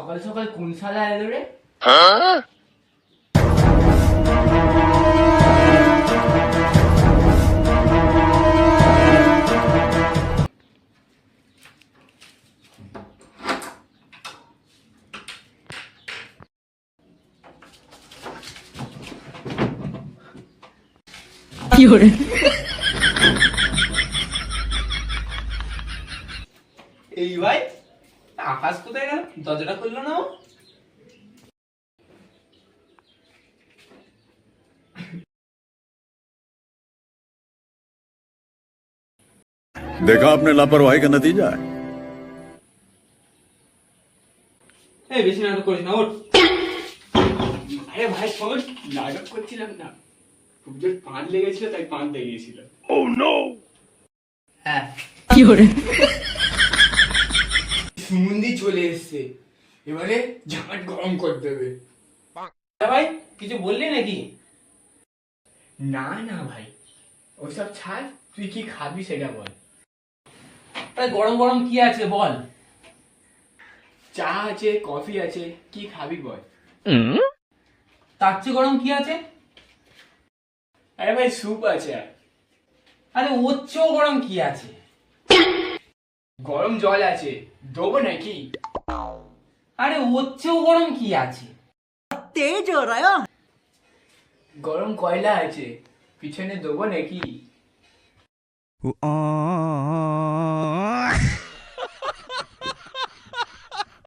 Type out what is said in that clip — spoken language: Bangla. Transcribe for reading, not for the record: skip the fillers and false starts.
সকাল সকাল কোন শালা এলো রে? এই ভাই, আকাশ কোথায় গেল? দরজাটা খুললো না ও? देखा आपने लापरवाही का नतीजा है। এই বেশি নাটক করিস না, ওঠ। আরে ভাই শোন, নাটক করছিলাম না, খুব জোর পান লেগেছিল তাই পান লেগেছিল। ও নো। হ্যাঁ, কি করে? সুমন্দি চলে এসেছে, এবারে ঝাঁট গরম করতে হবে। ভাই কিছু বললি নাকি? না না ভাই, ওসব ছাড়, তুই কি খাবি সেটা বল। গরম গরম কি আছে বল? চা আছে, কফি আছে, কি খাবি বল। তার চেয়ে গরম কি আছে? আরে ভাই স্যুপ আছে। আরে ওর চেয়েও গরম কি আছে? গরম জল আছে, দেবো নাকি? আরে ওর চেয়েও গরম কি আছে? তেজ হো রহা হ্যায়। গরম কয়লা আছে, পিছনে দেবো নাকি?